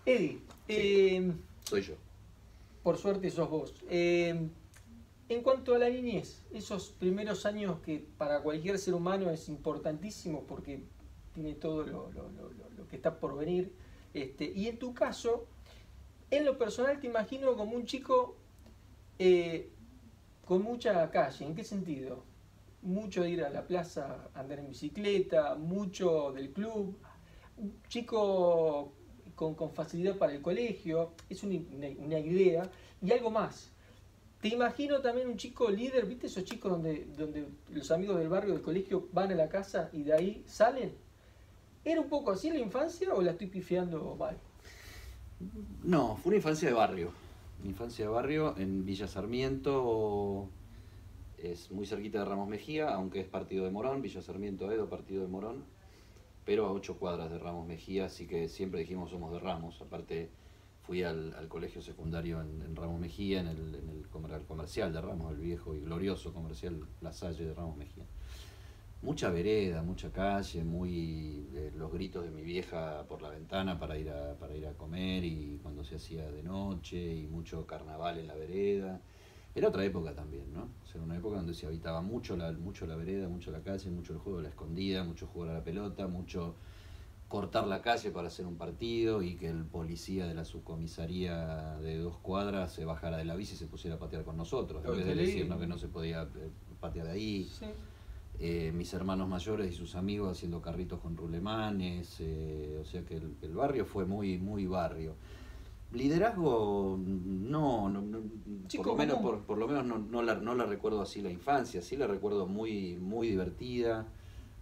Eddie, Sí, soy yo. por suerte sos vos. En cuanto a la niñez, esos primeros años que para cualquier ser humano es importantísimo porque tiene todo lo que está por venir. Y en tu caso, en lo personal te imagino como un chico eh, con mucha calle. ¿En qué sentido? Mucho de ir a la plaza a andar en bicicleta, mucho del club, un chico con facilidad para el colegio, es una idea, y algo más. Te imagino también un chico líder, ¿viste esos chicos donde los amigos del barrio del colegio van a la casa y de ahí salen? ¿Era un poco así la infancia o la estoy pifiando mal? No, fue una infancia de barrio. Una infancia de barrio en Villa Sarmiento, es muy cerquita de Ramos Mejía, aunque es partido de Morón, Villa Sarmiento Edo, partido de Morón, pero a 8 cuadras de Ramos Mejía, así que siempre dijimos somos de Ramos. Aparte, fui al colegio secundario en Ramos Mejía, el comercial de Ramos, el viejo y glorioso comercial La Salle de Ramos Mejía. Mucha vereda, mucha calle, los gritos de mi vieja por la ventana para ir a comer y cuando se hacía de noche y mucho carnaval en la vereda. Era otra época también, ¿no? O sea, una época donde se habitaba mucho la vereda, mucho la calle, mucho el juego de la escondida, mucho jugar a la pelota, mucho cortar la calle para hacer un partido y que el policía de la subcomisaría de 2 cuadras se bajara de la bici y se pusiera a patear con nosotros, en vez de decirnos que no se podía patear ahí. Sí. Mis hermanos mayores y sus amigos haciendo carritos con rulemanes, o sea que el barrio fue muy barrio. Liderazgo, Chico por lo menos no la recuerdo así la infancia, sí la recuerdo muy divertida,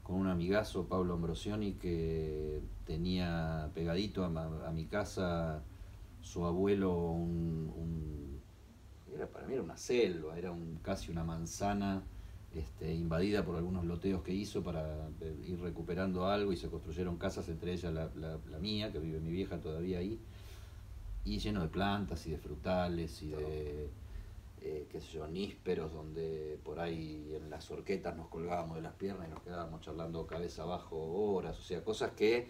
con un amigazo, Pablo Ambrosioni, que tenía pegadito a mi casa su abuelo, para mí era una selva, casi una manzana invadida por algunos loteos que hizo para ir recuperando algo y se construyeron casas, entre ellas la mía, que vive mi vieja todavía ahí, y lleno de plantas y de frutales y de, qué sé yo, nísperos, donde por ahí en las horquetas nos colgábamos de las piernas y nos quedábamos charlando cabeza abajo horas, o sea, cosas que,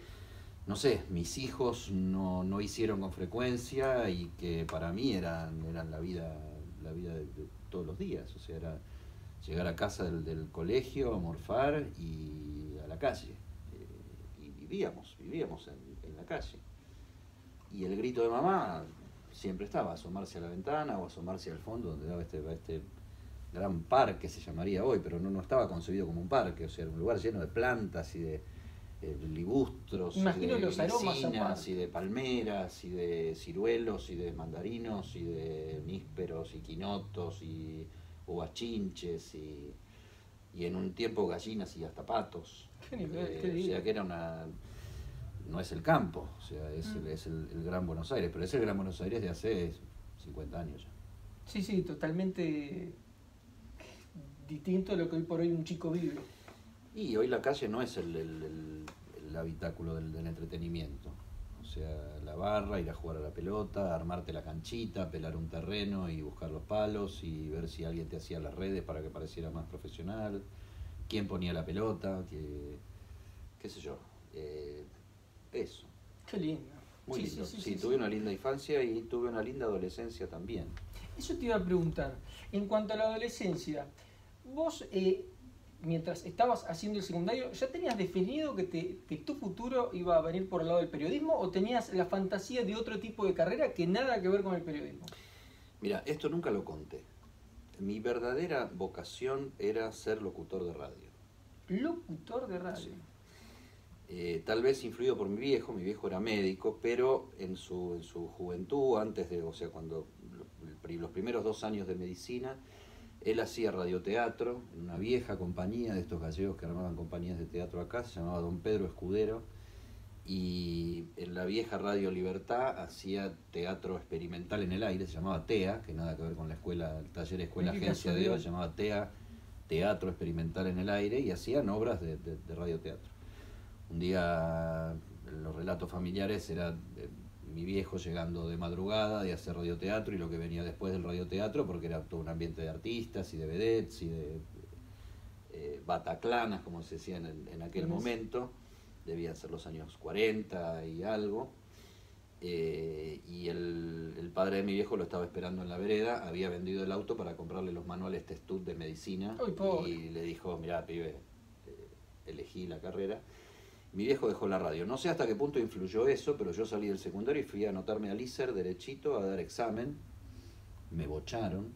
no sé, mis hijos no hicieron con frecuencia y que para mí eran la vida de todos los días, o sea, era llegar a casa del colegio, morfar y a la calle. Y vivíamos en la calle. Y el grito de mamá siempre estaba, asomarse a la ventana o asomarse al fondo donde daba este gran parque, se llamaría hoy, pero no estaba concebido como un parque, o sea, era un lugar lleno de plantas y de libustros, Imagino y de los aromas glicinas, y de palmeras, y de ciruelos, y de mandarinos, y de nísperos, y quinotos, y uvas chinches, y en un tiempo gallinas y hasta patos. Qué nivel, qué O sea que era no es el campo, o sea, es el Gran Buenos Aires, pero es el Gran Buenos Aires de hace 50 años ya. Sí, sí, totalmente distinto a lo que hoy por hoy un chico vive. Y hoy la calle no es el habitáculo del entretenimiento. O sea, la barra, ir a jugar a la pelota, armarte la canchita, pelar un terreno y buscar los palos y ver si alguien te hacía las redes para que pareciera más profesional, quién ponía la pelota, qué sé yo. Eso. Qué lindo. Muy lindo. Sí, tuve una linda infancia y tuve una linda adolescencia también. Eso te iba a preguntar. En cuanto a la adolescencia, vos, mientras estabas haciendo el secundario, ¿ya tenías definido que tu futuro iba a venir por el lado del periodismo o tenías la fantasía de otro tipo de carrera que nada que ver con el periodismo? Mira, esto nunca lo conté. Mi verdadera vocación era ser locutor de radio. Locutor de radio. Sí. Tal vez influido por mi viejo era médico, pero en su juventud, o sea, cuando los primeros 2 años de medicina, él hacía radioteatro en una vieja compañía de estos gallegos que armaban compañías de teatro acá, se llamaba Don Pedro Escudero, y en la vieja Radio Libertad hacía teatro experimental en el aire, se llamaba TEA, que nada que ver con la escuela, el taller escuela agencia de hoy, se llamaba TEA, Teatro Experimental en el Aire, y hacían obras de radioteatro. Un día los relatos familiares era mi viejo llegando de madrugada de hacer radioteatro y lo que venía después del radioteatro, porque era todo un ambiente de artistas y de vedettes y de bataclanas, como se decía en aquel momento, debían ser los años 40 y algo, y el padre de mi viejo lo estaba esperando en la vereda, había vendido el auto para comprarle los manuales Testut de medicina. Uy, pobre. Y le dijo, mirá, pibe, elegí la carrera. Mi viejo dejó la radio. No sé hasta qué punto influyó eso, pero yo salí del secundario y fui a anotarme al ISER derechito a dar examen. Me bocharon.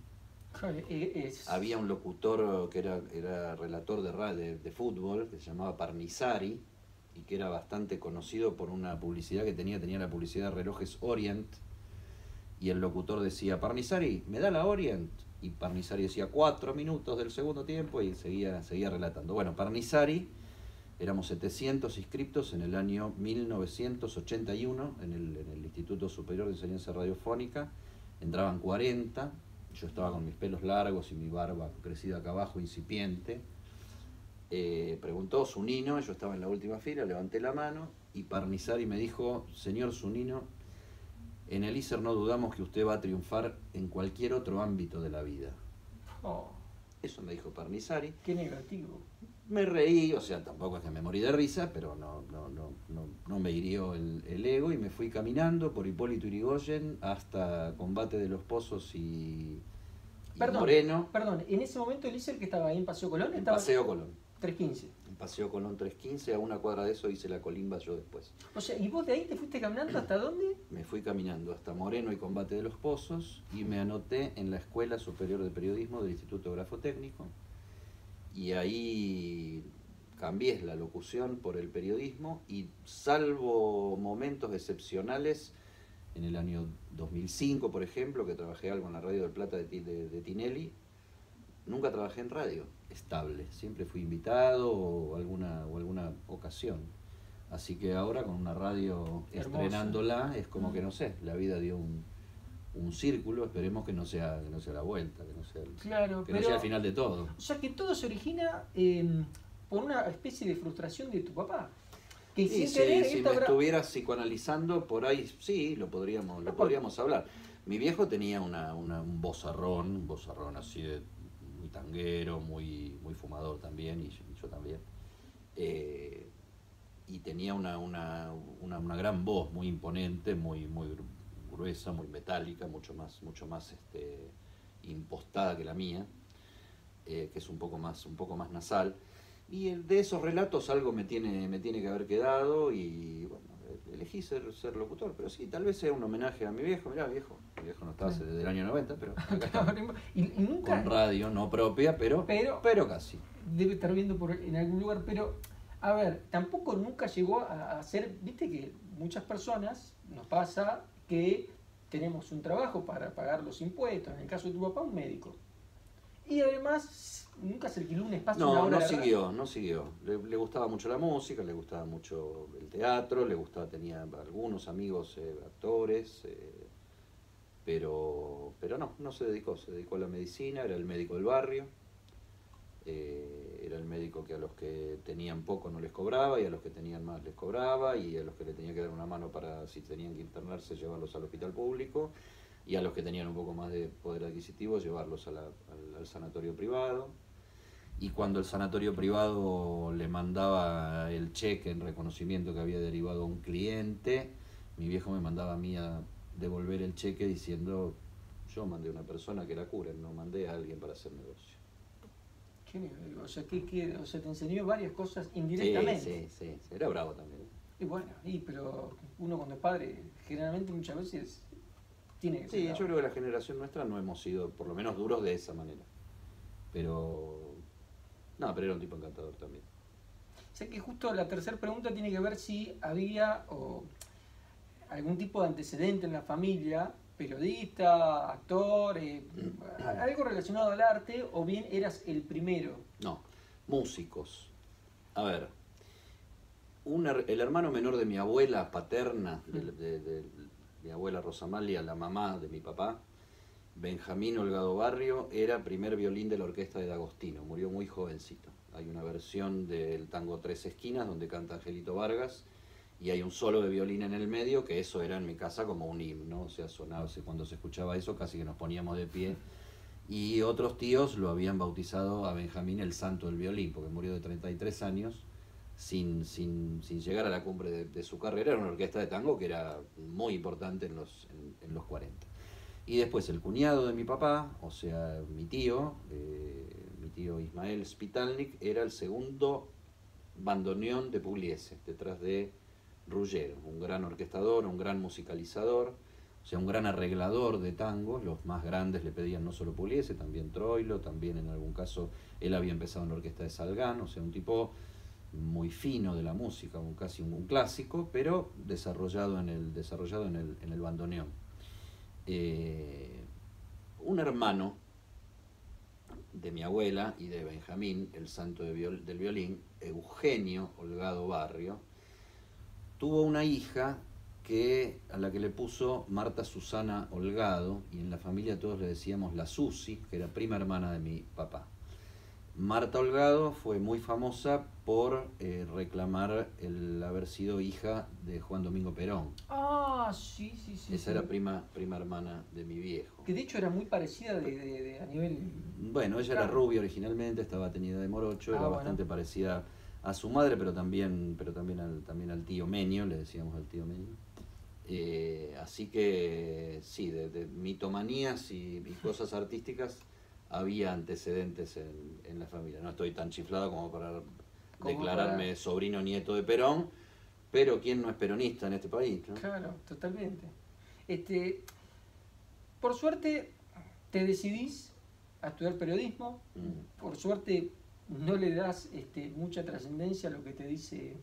Había un locutor que era relator de fútbol, que se llamaba Parnizari, y que era bastante conocido por una publicidad que tenía la publicidad de relojes Orient, y el locutor decía, Parnizari, ¿me da la Orient? Y Parnizari decía 4 minutos del segundo tiempo y seguía relatando. Bueno, Parnizari, éramos 700 inscriptos en el año 1981 en el Instituto Superior de Enseñanza Radiofónica, entraban 40, yo estaba con mis pelos largos y mi barba crecida acá abajo, incipiente. Preguntó Zunino, yo estaba en la última fila, levanté la mano y Parnizari me dijo, señor Zunino, en el ISER no dudamos que usted va a triunfar en cualquier otro ámbito de la vida. Oh, Eso me dijo Parnizari. qué negativo. Me reí, o sea, tampoco es que me morí de risa, pero no me hirió el ego, y me fui caminando por Hipólito Yrigoyen hasta Combate de los Pozos y Moreno. Perdón, en ese momento el ISER que estaba ahí en Paseo Colón En estaba Paseo Colón. 315. En Paseo Colón 315, a una cuadra de eso hice la colimba yo después. O sea, ¿y vos de ahí te fuiste caminando hasta dónde? Me fui caminando hasta Moreno y Combate de los Pozos y me anoté en la Escuela Superior de Periodismo del Instituto Grafotécnico, y ahí cambié la locución por el periodismo, y salvo momentos excepcionales, en el año 2005, por ejemplo, que trabajé algo en la Radio del Plata de Tinelli, nunca trabajé en radio estable, siempre fui invitado o alguna ocasión. Así que ahora con una radio Hermoso. Estrenándola, es como que no sé, la vida dio un círculo, esperemos que no sea la vuelta, que no sea Claro, no sea el final de todo. O sea, que todo se origina por una especie de frustración de tu papá. Que Sí, sin querer, si me estuvieras psicoanalizando, por ahí sí, lo podríamos hablar. Mi viejo tenía un vozarrón así de muy tanguero, muy fumador también, y yo también. Y tenía una gran voz muy imponente, muy gruesa, muy metálica, mucho más impostada que la mía, que es un poco más nasal. Y de esos relatos algo me tiene que haber quedado, y bueno, elegí ser locutor. Pero sí, tal vez sea un homenaje a mi viejo. Mirá, mi viejo no está desde el año 90, pero acá está. y nunca, Con radio, no propia, pero casi. debe estar viendo en algún lugar, pero a ver, tampoco nunca llegó a ser, viste que muchas personas nos pasa que tenemos un trabajo para pagar los impuestos, en el caso de tu papá, un médico. Y además nunca se alquiló un espacio. No siguió. Le gustaba mucho la música, le gustaba mucho el teatro, tenía algunos amigos actores, pero no se dedicó a la medicina, era el médico del barrio, era el médico que a los que tenían poco no les cobraba, y a los que tenían más les cobraba, y a los que le tenía que dar una mano para, si tenían que internarse, llevarlos al hospital público, y a los que tenían un poco más de poder adquisitivo, llevarlos al sanatorio privado. Y cuando el sanatorio privado le mandaba el cheque en reconocimiento que había derivado a un cliente, mi viejo me mandaba a mí a devolver el cheque diciendo, yo mandé a una persona que la cure, no mandé a alguien para hacer negocio. O sea, te enseñó varias cosas indirectamente. Sí, era bravo también. Y bueno, pero uno cuando es padre, generalmente muchas veces tiene que ser Sí, bravo. yo creo que la generación nuestra no hemos sido, por lo menos, duros de esa manera. Pero era un tipo encantador también. O sea que justo la tercera pregunta tiene que ver si había algún tipo de antecedente en la familia, periodista, actor, algo relacionado al arte, o bien eras el primero. No, músicos. A ver, el hermano menor de mi abuela paterna, de mi abuela Rosamalia, la mamá de mi papá, Benjamín Holgado Barrio, era primer violín de la orquesta de D'Agostino, murió muy jovencito. Hay una versión del tango Tres Esquinas donde canta Angelito Vargas, y hay un solo de violín en el medio, que eso era en mi casa como un himno, o sea, sonaba, cuando se escuchaba eso casi que nos poníamos de pie. Y otros tíos lo habían bautizado a Benjamín el santo del violín, porque murió de 33 años, sin llegar a la cumbre de su carrera, era una orquesta de tango que era muy importante en los 40. Y después el cuñado de mi papá, o sea, mi tío Ismael Spitalnik, era el segundo bandoneón de Pugliese, detrás de Ruggiero, un gran orquestador, un gran musicalizador, o sea, un gran arreglador de tangos. Los más grandes le pedían no solo Pugliese, también Troilo, también en algún caso él había empezado en la orquesta de Salgán, o sea, un tipo muy fino de la música, casi un clásico, pero desarrollado en el bandoneón. Un hermano de mi abuela y de Benjamín, el santo del violín, Eugenio Holgado Barrio, tuvo una hija a la que le puso Marta Susana Holgado, y en la familia todos le decíamos la Susi, que era prima hermana de mi papá. Marta Holgado fue muy famosa por reclamar el haber sido hija de Juan Domingo Perón. Ah, sí, sí, sí. Esa era prima hermana de mi viejo. Que de hecho era muy parecida a nivel... Bueno, ella era rubia originalmente, estaba teñida de morocho, era bastante parecida a su madre, pero también al tío Menio, le decíamos al tío Menio. Así que sí, de mitomanías y cosas artísticas había antecedentes en la familia. No estoy tan chiflado como para declararme sobrino nieto de Perón, pero ¿quién no es peronista en este país, ¿no? Claro, totalmente. Por suerte te decidís a estudiar periodismo, por suerte no le das mucha trascendencia a lo que te dice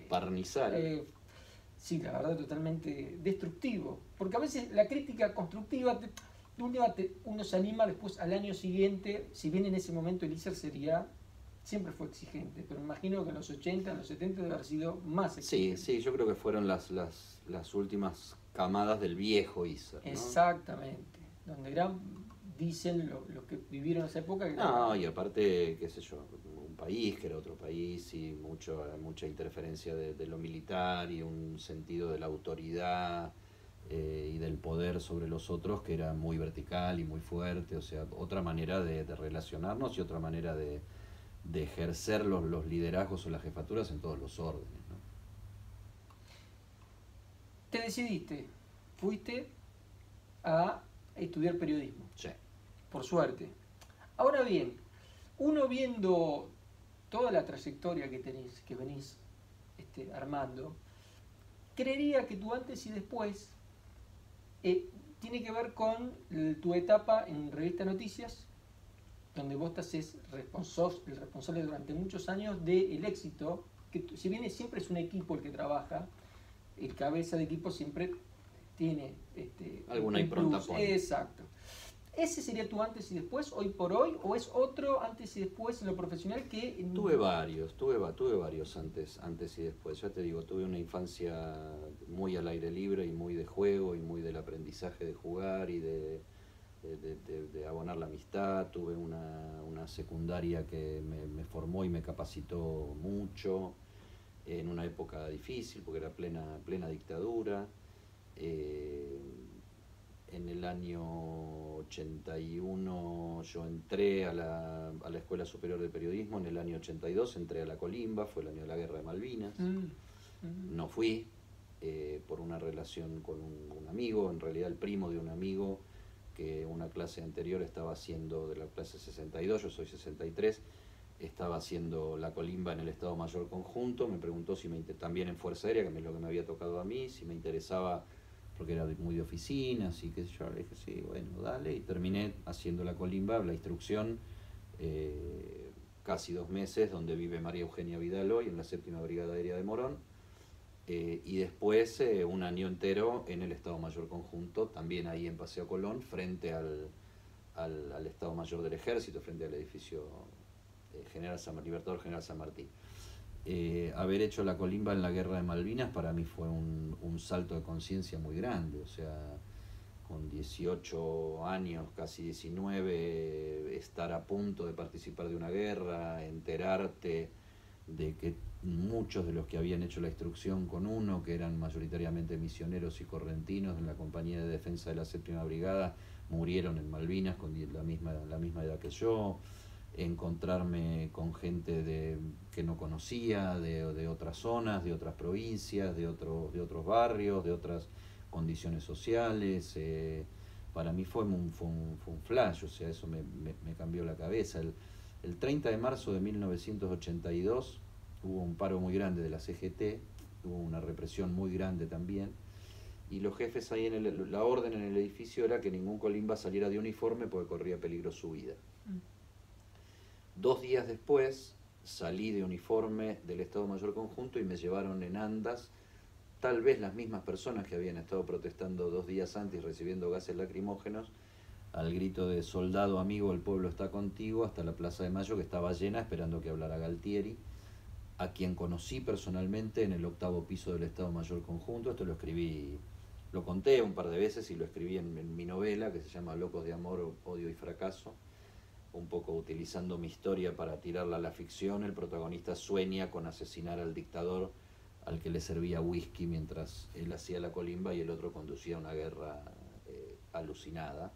Parnizal. Sí, la verdad, totalmente destructivo. Porque a veces la crítica constructiva, uno se anima después al año siguiente, si bien en ese momento el ISER siempre fue exigente, pero imagino que en los 80, en los 70 debe haber sido más exigente. Sí, yo creo que fueron las últimas camadas del viejo ISER, ¿no? Exactamente, donde dicen lo que vivieron en esa época. No, y aparte, qué sé yo, un país que era otro país y mucha interferencia de lo militar y un sentido de la autoridad y del poder sobre los otros que era muy vertical y muy fuerte, o sea, otra manera de relacionarnos y otra manera de ejercer los liderazgos o las jefaturas en todos los órdenes, ¿no? Te decidiste, fuiste a estudiar periodismo. Sí. Por suerte. Ahora bien, uno viendo toda la trayectoria que venís armando, creería que tu antes y después tiene que ver con tu etapa en Revista Noticias, donde vos te haces el responsable durante muchos años del éxito, que si bien siempre es un equipo el que trabaja, el cabeza de equipo siempre tiene alguna impronta. Exacto. ¿Ese sería tu antes y después, hoy por hoy, o es otro antes y después en lo profesional que...? Tuve varios antes y después. Ya te digo, tuve una infancia muy al aire libre y muy de juego y muy del aprendizaje de jugar y de abonar la amistad. Tuve una secundaria que me formó y me capacitó mucho en una época difícil porque era plena dictadura. En el año 81 yo entré a la Escuela Superior de Periodismo, en el año 82 entré a la Colimba, fue el año de la Guerra de Malvinas. No fui por una relación con un amigo, en realidad el primo de un amigo que una clase anterior estaba haciendo, de la clase 62, yo soy 63, estaba haciendo la Colimba en el Estado Mayor Conjunto, me preguntó si también en Fuerza Aérea, que es lo que me había tocado a mí, si me interesaba, porque era muy de oficinas y qué sé yo. Le dije, sí, bueno, dale, y terminé haciendo la Colimba, la instrucción, casi 2 meses, donde vive María Eugenia Vidal hoy, en la 7ª Brigada Aérea de Morón, y después un año entero en el Estado Mayor Conjunto, también ahí en Paseo Colón, frente al Estado Mayor del Ejército, frente al edificio Libertador General San Martín. Haber hecho la Colimba en la Guerra de Malvinas para mí fue un salto de conciencia muy grande, o sea, con 18 años, casi 19, estar a punto de participar de una guerra, enterarte de que muchos de los que habían hecho la instrucción con uno, que eran mayoritariamente misioneros y correntinos en la Compañía de Defensa de la 7ª Brigada, murieron en Malvinas con la misma edad que yo. encontrarme con gente que no conocía, de otras zonas, de otras provincias, de otros barrios, de otras condiciones sociales. Para mí fue un flash, o sea, eso me cambió la cabeza. El 30 de marzo de 1982 hubo un paro muy grande de la CGT, hubo una represión muy grande también, y los jefes ahí la orden en el edificio era que ningún colimba saliera de uniforme porque corría peligro su vida. 2 días después salí de uniforme del Estado Mayor Conjunto y me llevaron en andas, tal vez las mismas personas que habían estado protestando 2 días antes y recibiendo gases lacrimógenos, al grito de soldado amigo, el pueblo está contigo, hasta la Plaza de Mayo, que estaba llena esperando que hablara Galtieri, a quien conocí personalmente en el 8º piso del Estado Mayor Conjunto. Esto lo escribí, lo conté un par de veces y lo escribí en mi novela que se llama Locos de Amor, Odio y Fracaso, un poco utilizando mi historia para tirarla a la ficción. El protagonista sueña con asesinar al dictador al que le servía whisky mientras él hacía la colimba y el otro conducía una guerra alucinada.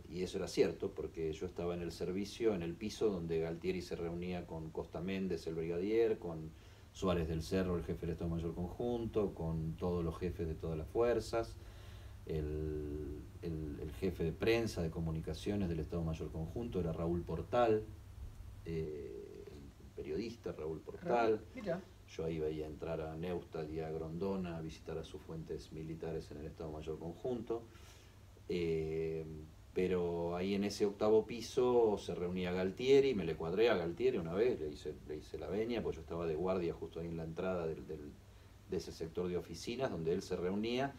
Y eso era cierto, porque yo estaba en el servicio, en el piso donde Galtieri se reunía con Costa Méndez, el brigadier, con Suárez del Cerro, el jefe del Estado Mayor Conjunto, con todos los jefes de todas las fuerzas, el jefe de prensa, de comunicaciones del Estado Mayor Conjunto era Raúl Portal, el periodista Raúl Portal. Mira. Yo ahí veía entrar a Neustadt y a Grondona a visitar a sus fuentes militares en el Estado Mayor Conjunto. Pero ahí en ese 8º piso se reunía Galtieri, me le cuadré a Galtieri una vez, le hice la venia, pues yo estaba de guardia justo ahí en la entrada de ese sector de oficinas donde él se reunía,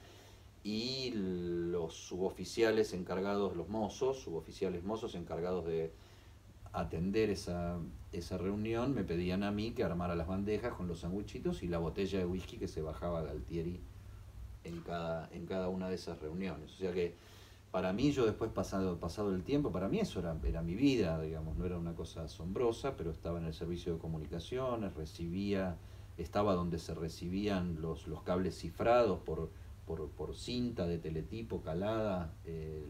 y los suboficiales encargados, los mozos, suboficiales mozos encargados de atender esa reunión, me pedían a mí que armara las bandejas con los sandwichitos y la botella de whisky que se bajaba Galtieri en cada una de esas reuniones. O sea que para mí, yo después pasado el tiempo, para mí eso era mi vida, digamos, no era una cosa asombrosa, pero estaba en el servicio de comunicaciones, estaba donde se recibían los cables cifrados por cinta de teletipo calada,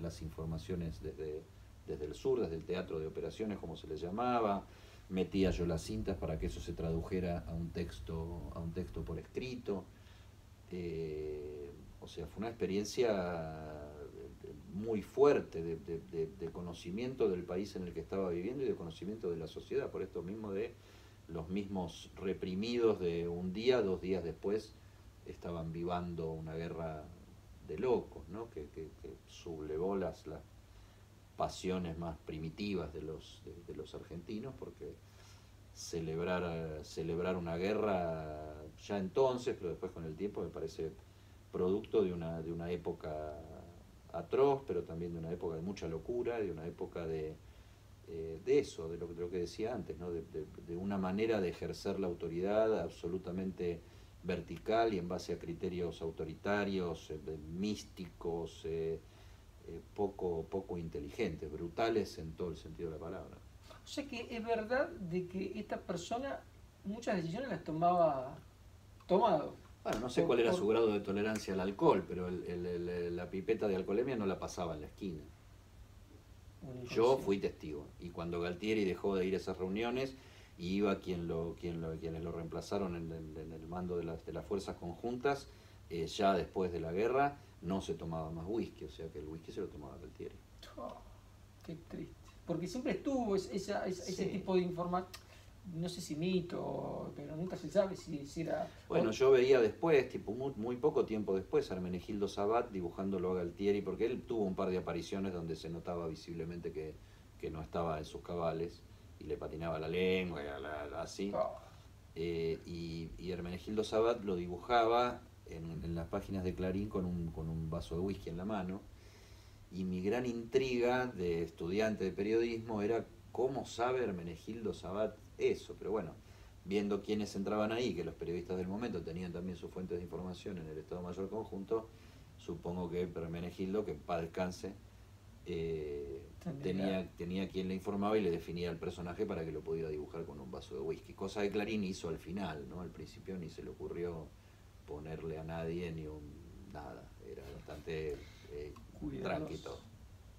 las informaciones desde el sur, desde el teatro de operaciones, como se les llamaba. Metía yo las cintas para que eso se tradujera a un texto por escrito. O sea, fue una experiencia muy fuerte de conocimiento del país en el que estaba viviendo y de conocimiento de la sociedad, por esto mismo de los mismos reprimidos de un día, 2 días después estaban vivando una guerra de locos, ¿no? que sublevó las pasiones más primitivas de los argentinos, porque celebrar una guerra ya entonces, pero después con el tiempo, me parece producto de una época atroz, pero también de una época de mucha locura, de una época de eso, de lo que decía antes, ¿no? de una manera de ejercer la autoridad absolutamente vertical y en base a criterios autoritarios, místicos, poco inteligentes, brutales en todo el sentido de la palabra. O sea que es verdad de que esta persona muchas decisiones las tomado. Bueno, no sé cuál era su grado de tolerancia al alcohol, pero la pipeta de alcoholemia no la pasaba en la esquina. Yo fui testigo, y cuando Galtieri dejó de ir a esas reuniones y iba quienes lo reemplazaron en el mando de las fuerzas conjuntas, ya después de la guerra no se tomaba más whisky, o sea que el whisky se lo tomaba Galtieri. Oh, qué triste, porque siempre estuvo ese tipo de información. No sé si mito, pero nunca se sabe si era... Bueno, yo veía después, muy poco tiempo después, a Hermenegildo Sabat dibujándolo a Galtieri, porque él tuvo un par de apariciones donde se notaba visiblemente que no estaba en sus cabales, y le patinaba la lengua, así. Oh. Y Hermenegildo Sabat lo dibujaba en las páginas de Clarín con un vaso de whisky en la mano, y mi gran intriga de estudiante de periodismo era cómo sabe Hermenegildo Sabat eso, pero bueno, viendo quiénes entraban ahí, que los periodistas del momento tenían también sus fuentes de información en el Estado Mayor Conjunto, supongo que Hermenegildo, que en paz descanse, tenía quien le informaba y le definía el personaje para que lo pudiera dibujar con un vaso de whisky, cosa que Clarín hizo al final, ¿no? Al principio ni se le ocurrió ponerle a nadie ni nada, era bastante tranquilo.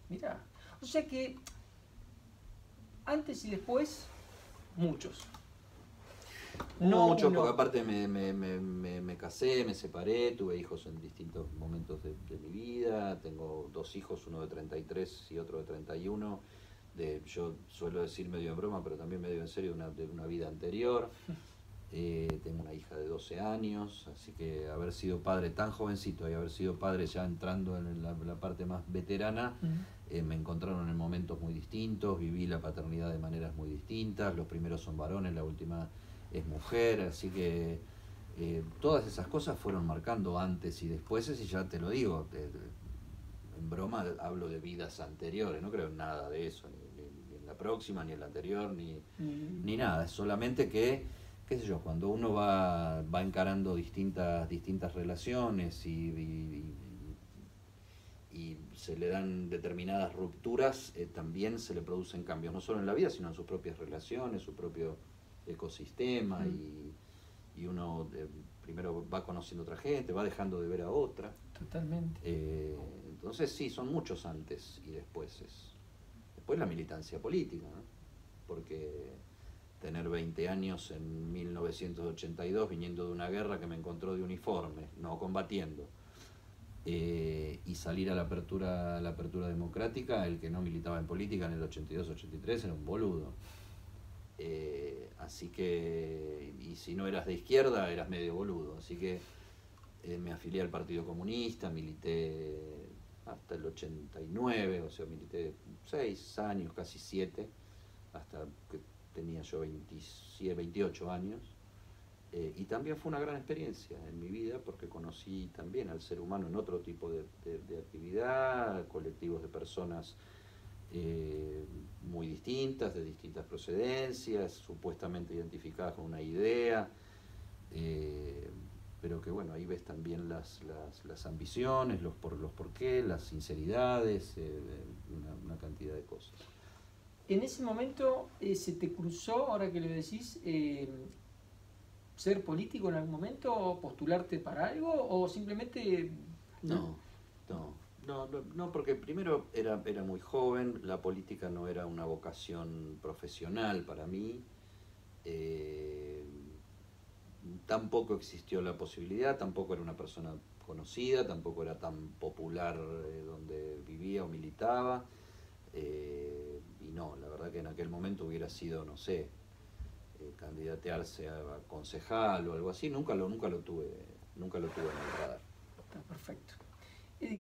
Mira, o sea que antes y después, muchos. Mucho, uno. porque aparte me casé, me separé, tuve hijos en distintos momentos de mi vida, tengo dos hijos, uno de 33 y otro de 31, yo suelo decir medio en broma, pero también medio en serio, de una vida anterior. Tengo una hija de 12 años, así que haber sido padre tan jovencito y haber sido padre ya entrando en la parte más veterana, me encontraron en momentos muy distintos, viví la paternidad de maneras muy distintas, los primeros son varones, la última es mujer, así que todas esas cosas fueron marcando antes y después, y ya te lo digo, en broma hablo de vidas anteriores, no creo en nada de eso, ni en la próxima, ni en la anterior, ni nada, es solamente que, qué sé yo, cuando uno va encarando distintas relaciones y se le dan determinadas rupturas, también se le producen cambios, no solo en la vida, sino en sus propias relaciones, su propio ecosistema, y uno primero va conociendo a otra gente, va dejando de ver a otra. Totalmente. Entonces sí, son muchos antes y después. Después la militancia política, ¿no? Porque tener 20 años en 1982 viniendo de una guerra que me encontró de uniforme, no combatiendo, y salir a la apertura democrática, el que no militaba en política en el 82-83 era un boludo. Así que, y si no eras de izquierda, eras medio boludo. Así que me afilié al Partido Comunista, milité hasta el 89, o sea, milité 6 años, casi 7, hasta que tenía yo 28 años. Y también fue una gran experiencia en mi vida porque conocí también al ser humano en otro tipo de actividad, colectivos de personas muy distintas, de distintas procedencias, supuestamente identificadas con una idea, pero que bueno, ahí ves también las ambiciones, los por qué, las sinceridades, una cantidad de cosas. En ese momento se te cruzó, ahora que lo decís, ser político en algún momento, o postularte para algo, o simplemente... No, porque primero era muy joven, la política no era una vocación profesional para mí, tampoco existió la posibilidad, tampoco era una persona conocida, tampoco era tan popular donde vivía o militaba, y no, la verdad que en aquel momento hubiera sido, no sé, candidatearse a concejal o algo así, nunca lo tuve en el radar. Está perfecto.